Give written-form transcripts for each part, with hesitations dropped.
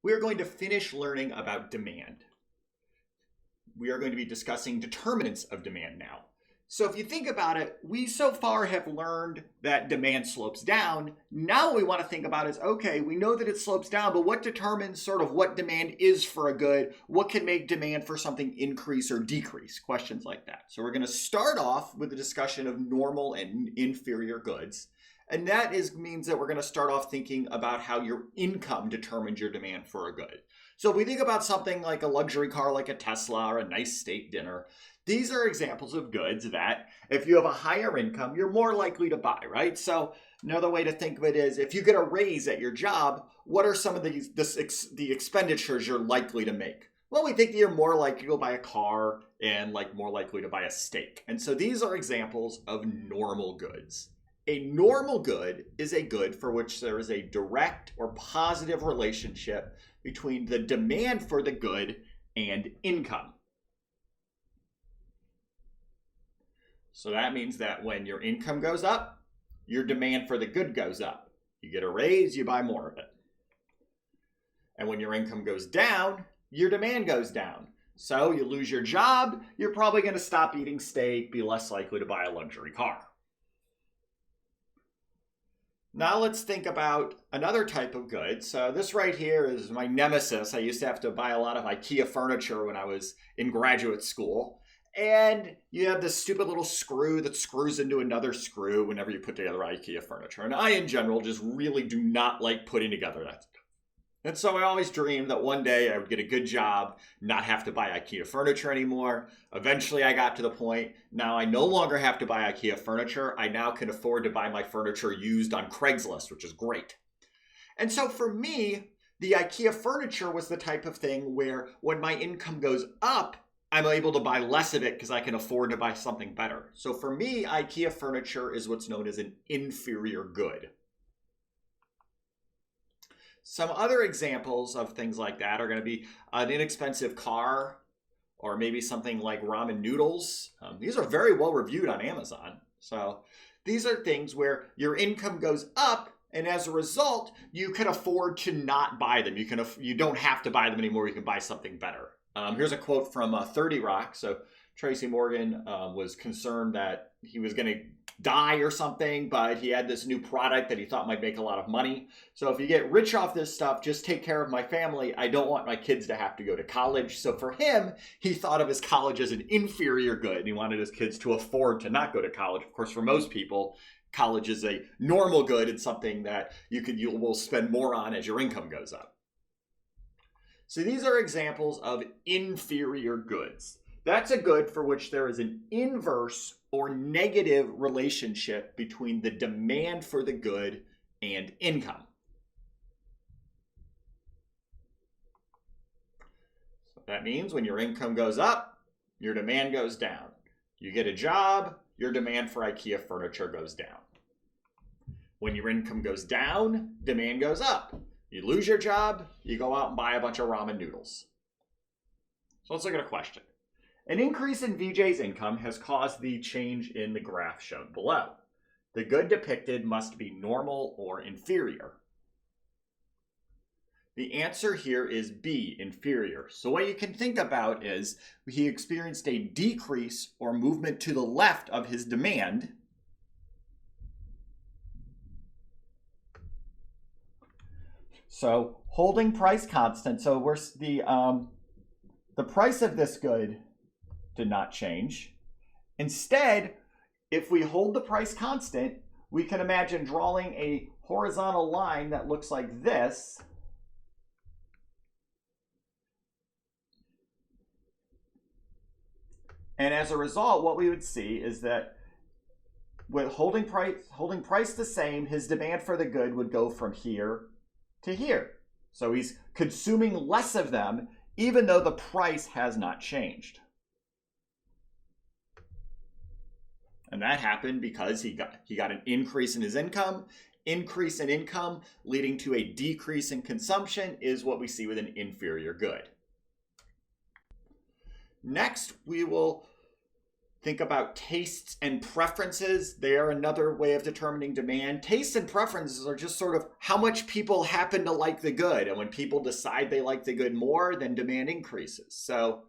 we are going to finish learning about demand. We are going to be discussing determinants of demand now. So if you think about it, we so far have learned that demand slopes down. Now what we want to think about is, okay, we know that it slopes down, but what determines sort of what demand is for a good? What can make demand for something increase or decrease? Questions like that. So we're going to start off with a discussion of normal and inferior goods. And that means that we're going to start off thinking about how your income determines your demand for a good. So if we think about something like a luxury car like a Tesla or a nice steak dinner, these are examples of goods that if you have a higher income, you're more likely to buy, right? So another way to think of it is if you get a raise at your job, what are some of the expenditures you're likely to make? Well, we think that you're more likely to go buy a car and more likely to buy a steak. And so these are examples of normal goods. A normal good is a good for which there is a direct or positive relationship between the demand for the good and income. So that means that when your income goes up, your demand for the good goes up. You get a raise, you buy more of it. And when your income goes down, your demand goes down. So you lose your job, you're probably going to stop eating steak, be less likely to buy a luxury car. Now let's think about another type of good. So this right here is my nemesis. I used to have to buy a lot of IKEA furniture when I was in graduate school. And you have this stupid little screw that screws into another screw whenever you put together IKEA furniture. And I, in general, just really do not like putting together that stuff. And so I always dreamed that one day I would get a good job, not have to buy IKEA furniture anymore. Eventually I got to the point, now I no longer have to buy IKEA furniture. I now can afford to buy my furniture used on Craigslist, which is great. And so for me, the IKEA furniture was the type of thing where when my income goes up, I'm able to buy less of it because I can afford to buy something better. So for me, IKEA furniture is what's known as an inferior good. Some other examples of things like that are going to be an inexpensive car or maybe something like ramen noodles. These are very well reviewed on Amazon. So these are things where your income goes up and as a result, you can afford to not buy them. You don't have to buy them anymore. You can buy something better. Here's a quote from 30 Rock. So Tracy Morgan was concerned that he was going to die or something, but he had this new product that he thought might make a lot of money. So if you get rich off this stuff, just take care of my family. I don't want my kids to have to go to college. So for him, he thought of his college as an inferior good, and he wanted his kids to afford to not go to college. Of course, for most people, college is a normal good. It's something that you will spend more on as your income goes up. So these are examples of inferior goods. That's a good for which there is an inverse or negative relationship between the demand for the good and income. So that means when your income goes up, your demand goes down. You get a job, your demand for IKEA furniture goes down. When your income goes down, demand goes up. You lose your job, you go out and buy a bunch of ramen noodles. So let's look at a question. An increase in VJ's income has caused the change in the graph shown below. The good depicted must be normal or inferior. The answer here is B, inferior. So what you can think about is he experienced a decrease or movement to the left of his demand. So holding price constant, so we're the price of this good did not change. Instead, if we hold the price constant, we can imagine drawing a horizontal line that looks like this. And as a result, what we would see is that with holding price the same, his demand for the good would go from here to here. So he's consuming less of them, even though the price has not changed. And that happened because he got an increase in his income. Increase in income leading to a decrease in consumption is what we see with an inferior good. Next, we will Think about tastes and preferences. They are another way of determining demand. Tastes and preferences are just sort of how much people happen to like the good. And when people decide they like the good more, then demand increases. So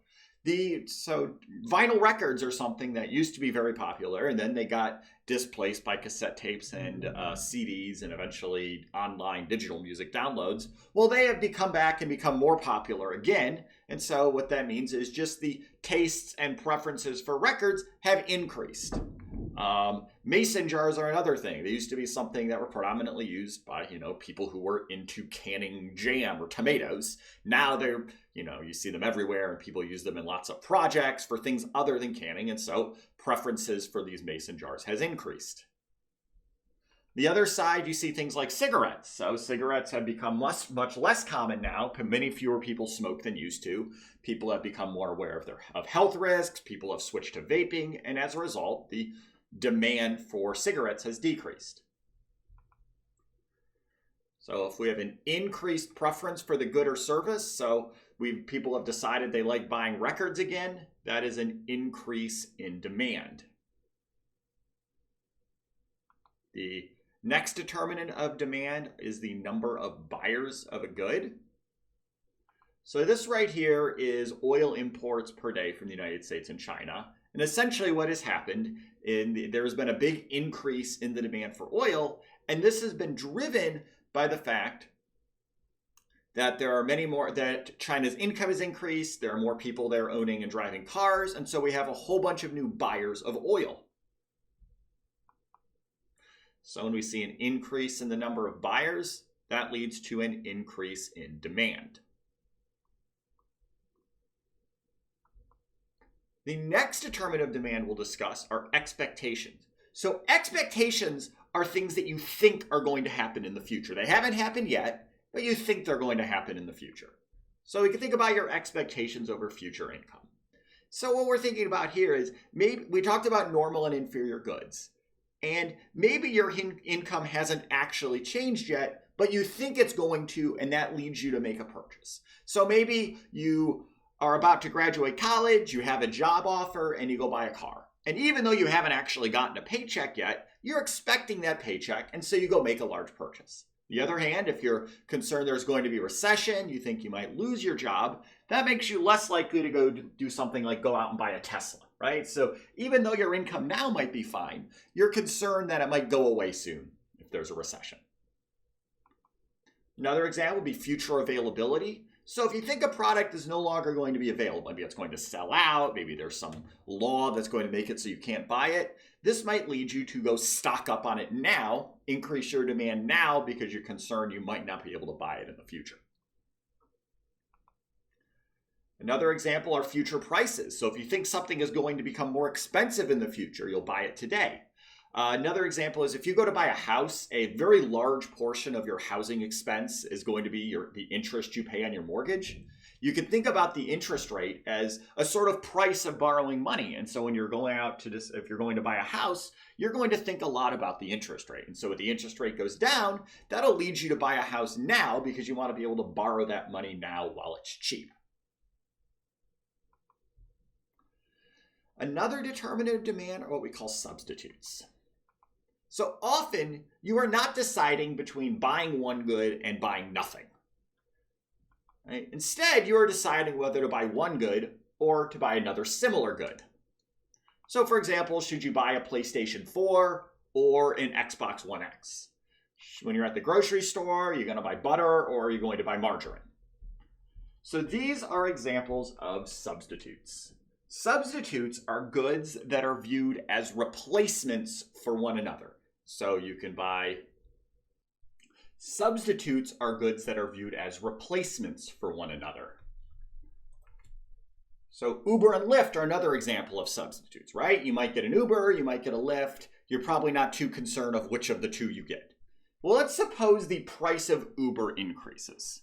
vinyl records are something that used to be very popular, and then they got displaced by cassette tapes and CDs and eventually online digital music downloads. Well, they have come back and become more popular again. And so what that means is just the tastes and preferences for records have increased. Mason jars are another thing. They used to be something that were predominantly used by, people who were into canning jam or tomatoes. Now they're, you see them everywhere, and people use them in lots of projects for things other than canning. And so preferences for these mason jars has increased. The other side, you see things like cigarettes. So cigarettes have become much less common now. Many fewer people smoke than used to. People have become more aware of health risks. People have switched to vaping. And as a result, the demand for cigarettes has decreased. So if we have an increased preference for the good or service, so people have decided they like buying records again, that is an increase in demand. The next determinant of demand is the number of buyers of a good. So this right here is oil imports per day from the United States and China. And essentially what has happened, there's been a big increase in the demand for oil, and this has been driven by the fact that there are many more, that China's income has increased, there are more people there owning and driving cars, and so we have a whole bunch of new buyers of oil. So when we see an increase in the number of buyers, that leads to an increase in demand. The next determinant of demand we'll discuss are expectations. So expectations are things that you think are going to happen in the future. They haven't happened yet, but you think they're going to happen in the future. So we can think about your expectations over future income. So what we're thinking about here is, maybe we talked about normal and inferior goods. And maybe your income hasn't actually changed yet, but you think it's going to, and that leads you to make a purchase. So maybe you are about to graduate college, you have a job offer, and you go buy a car. And even though you haven't actually gotten a paycheck yet, you're expecting that paycheck, and so you go make a large purchase. On the other hand, if you're concerned there's going to be a recession, you think you might lose your job, that makes you less likely to go do something like go out and buy a Tesla, right? So even though your income now might be fine, you're concerned that it might go away soon if there's a recession. Another example would be future availability. So if you think a product is no longer going to be available, maybe it's going to sell out, maybe there's some law that's going to make it so you can't buy it, this might lead you to go stock up on it now, increase your demand now because you're concerned you might not be able to buy it in the future. Another example are future prices. So if you think something is going to become more expensive in the future, you'll buy it today. Another example is if you go to buy a house, a very large portion of your housing expense is going to be the interest you pay on your mortgage. You can think about the interest rate as a sort of price of borrowing money. And so when you're going out to this, if you're going to buy a house, you're going to think a lot about the interest rate. And so if the interest rate goes down, that'll lead you to buy a house now because you want to be able to borrow that money now while it's cheap. Another determinant of demand are what we call substitutes. So often you are not deciding between buying one good and buying nothing. Right? Instead, you are deciding whether to buy one good or to buy another similar good. So for example, should you buy a PlayStation 4 or an Xbox One X? When you're at the grocery store, you're going to buy butter or are you going to buy margarine? So these are examples of substitutes. Substitutes are goods that are viewed as replacements for one another. So you can buy, substitutes are goods that are viewed as replacements for one another. So Uber and Lyft are another example of substitutes, right? You might get an Uber, you might get a Lyft. You're probably not too concerned of which of the two you get. Well, let's suppose the price of Uber increases.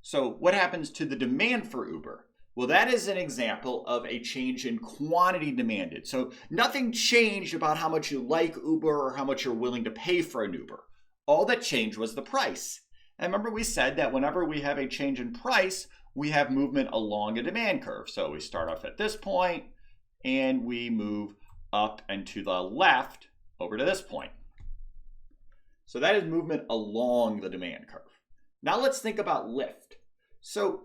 So what happens to the demand for Uber? Well, that is an example of a change in quantity demanded. So nothing changed about how much you like Uber or how much you're willing to pay for an Uber. All that changed was the price. And remember we said that whenever we have a change in price, we have movement along a demand curve. So we start off at this point and we move up and to the left over to this point. So that is movement along the demand curve. Now let's think about Lyft. So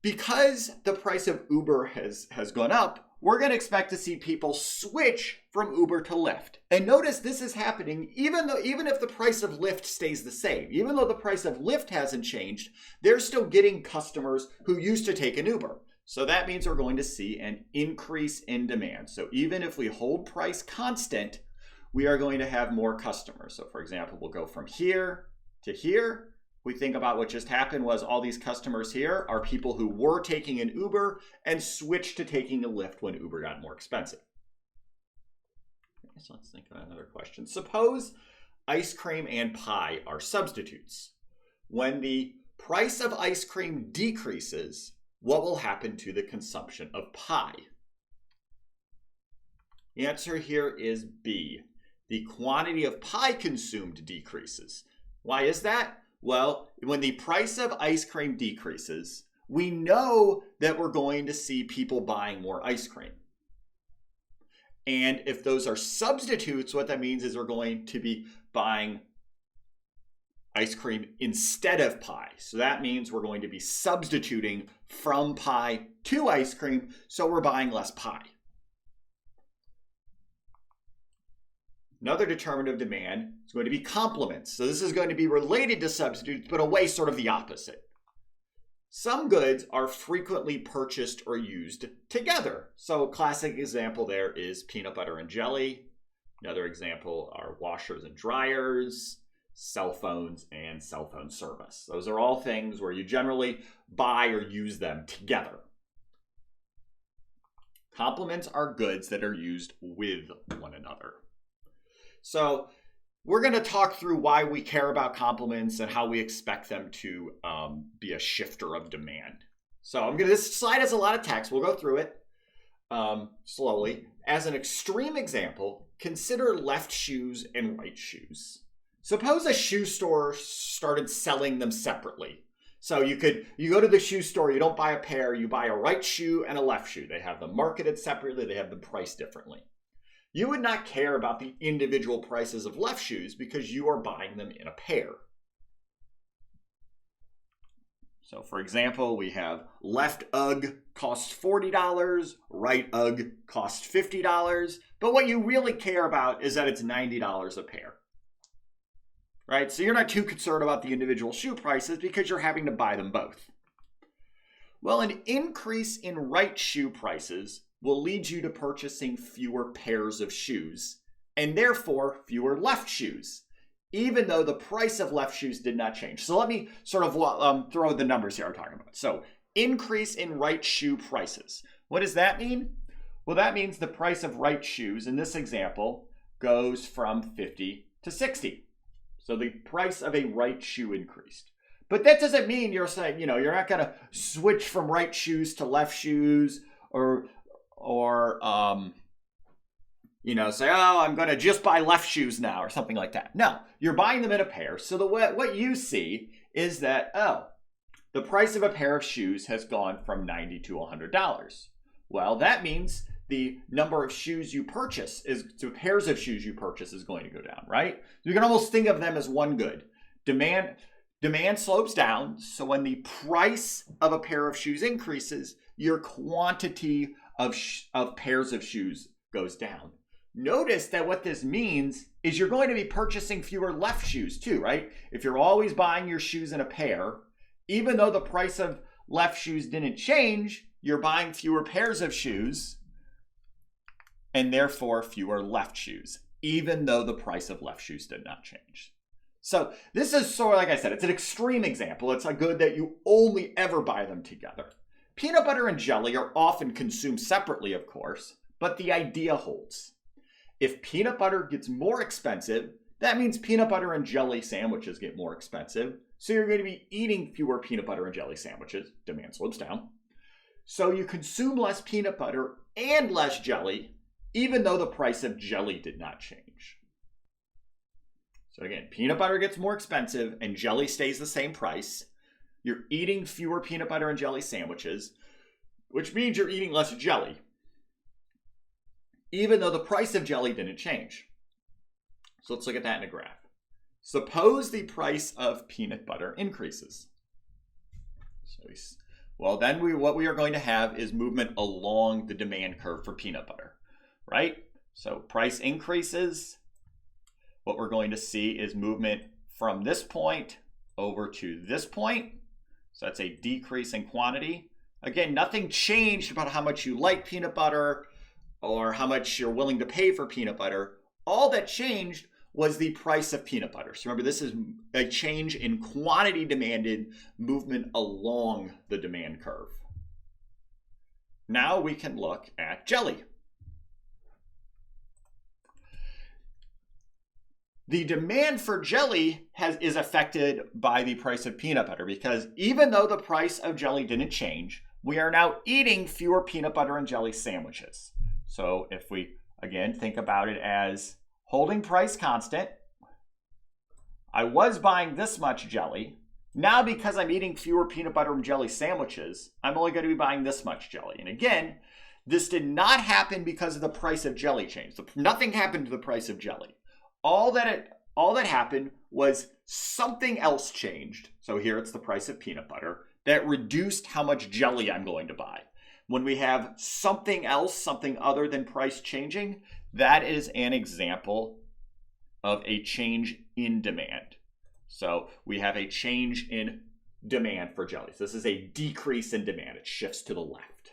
because the price of Uber has gone up, we're going to expect to see people switch from Uber to Lyft. And notice this is happening even if the price of Lyft stays the same. Even though the price of Lyft hasn't changed, they're still getting customers who used to take an Uber. So that means we're going to see an increase in demand. So even if we hold price constant, we are going to have more customers. So for example, we'll go from here to here. We think about what just happened was all these customers here are people who were taking an Uber and switched to taking a Lyft when Uber got more expensive. So let's think about another question. Suppose ice cream and pie are substitutes. When the price of ice cream decreases, what will happen to the consumption of pie? The answer here is B. The quantity of pie consumed decreases. Why is that? Well, when the price of ice cream decreases, we know that we're going to see people buying more ice cream. And if those are substitutes, what that means is we're going to be buying ice cream instead of pie. So that means we're going to be substituting from pie to ice cream, so we're buying less pie. Another determinant of demand is going to be complements. So this is going to be related to substitutes, but in a way sort of the opposite. Some goods are frequently purchased or used together. So a classic example there is peanut butter and jelly. Another example are washers and dryers, cell phones, and cell phone service. Those are all things where you generally buy or use them together. Complements are goods that are used with one another. So we're going to talk through why we care about complements and how we expect them to be a shifter of demand. So this slide has a lot of text. We'll go through it slowly. As an extreme example, consider left shoes and right shoes. Suppose a shoe store started selling them separately. So you go to the shoe store, you don't buy a pair, you buy a right shoe and a left shoe. They have them marketed separately, they have them priced differently. You would not care about the individual prices of left shoes because you are buying them in a pair. So for example, we have left UGG costs $40, right UGG costs $50, but what you really care about is that it's $90 a pair. Right? So you're not too concerned about the individual shoe prices because you're having to buy them both. Well, an increase in right shoe prices will lead you to purchasing fewer pairs of shoes and therefore fewer left shoes, even though the price of left shoes did not change. So let me sort of throw the numbers here I'm talking about. So increase in right shoe prices. What does that mean? Well, that means the price of right shoes in this example goes from 50 to 60. So the price of a right shoe increased. But that doesn't mean you're saying, you're not going to switch from right shoes to left shoes or say, oh, I'm going to just buy left shoes now or something like that. No, you're buying them in a pair. So what you see is that, the price of a pair of shoes has gone from $90 to $100. Well, that means the number of shoes you purchase pairs of shoes you purchase is going to go down, right? You can almost think of them as one good. Demand slopes down. So when the price of a pair of shoes increases, your quantity of pairs of shoes goes down. Notice that what this means is you're going to be purchasing fewer left shoes too, right? If you're always buying your shoes in a pair, even though the price of left shoes didn't change, you're buying fewer pairs of shoes and therefore fewer left shoes, even though the price of left shoes did not change. So this is sort of, like I said, it's an extreme example. It's a good that you only ever buy them together. Peanut butter and jelly are often consumed separately, of course, but the idea holds. If peanut butter gets more expensive, that means peanut butter and jelly sandwiches get more expensive. So you're going to be eating fewer peanut butter and jelly sandwiches. Demand slows down. So you consume less peanut butter and less jelly, even though the price of jelly did not change. So again, peanut butter gets more expensive and jelly stays the same price. You're eating fewer peanut butter and jelly sandwiches, which means you're eating less jelly. even though the price of jelly didn't change. So let's look at that in a graph. Suppose the price of peanut butter increases. Well, then what we are going to have is movement along the demand curve for peanut butter, right? So price increases. What we're going to see is movement from this point over to this point. So that's a decrease in quantity. Again, nothing changed about how much you like peanut butter or how much you're willing to pay for peanut butter. All that changed was the price of peanut butter. So remember, this is a change in quantity demanded, movement along the demand curve. Now we can look at jelly. The demand for jelly is affected by the price of peanut butter, because even though the price of jelly didn't change, we are now eating fewer peanut butter and jelly sandwiches. So if we, again, think about it as holding price constant, I was buying this much jelly. Now, because I'm eating fewer peanut butter and jelly sandwiches, I'm only going to be buying this much jelly. And again, this did not happen because of the price of jelly change. Nothing happened to the price of jelly. All that happened was something else changed. So here it's the price of peanut butter that reduced how much jelly I'm going to buy. When we have something else, something other than price changing, that is an example of a change in demand. So we have a change in demand for jelly. So this is a decrease in demand. It shifts to the left.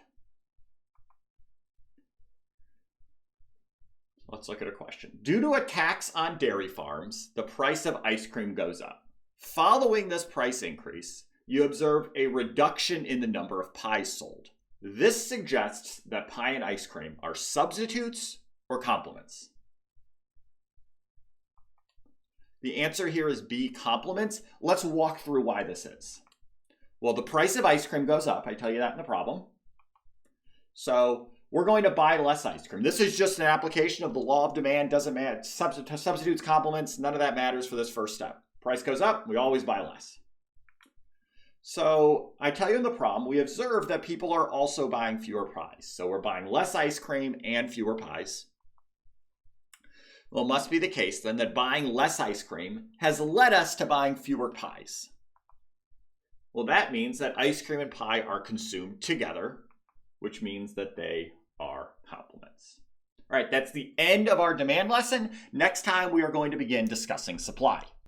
Let's look at a question. Due to a tax on dairy farms, the price of ice cream goes up. Following this price increase, you observe a reduction in the number of pies sold. This suggests that pie and ice cream are substitutes or complements. The answer here is B, complements. Let's walk through why this is. Well, the price of ice cream goes up. I tell you that in the problem. So we're going to buy less ice cream. This is just an application of the law of demand. Doesn't matter. Substitutes, complements, none of that matters for this first step. Price goes up, we always buy less. So I tell you in the problem, we observe that people are also buying fewer pies. So we're buying less ice cream and fewer pies. Well, it must be the case then that buying less ice cream has led us to buying fewer pies. Well, that means that ice cream and pie are consumed together, which means that they are complements. All right, that's the end of our demand lesson. Next time we are going to begin discussing supply.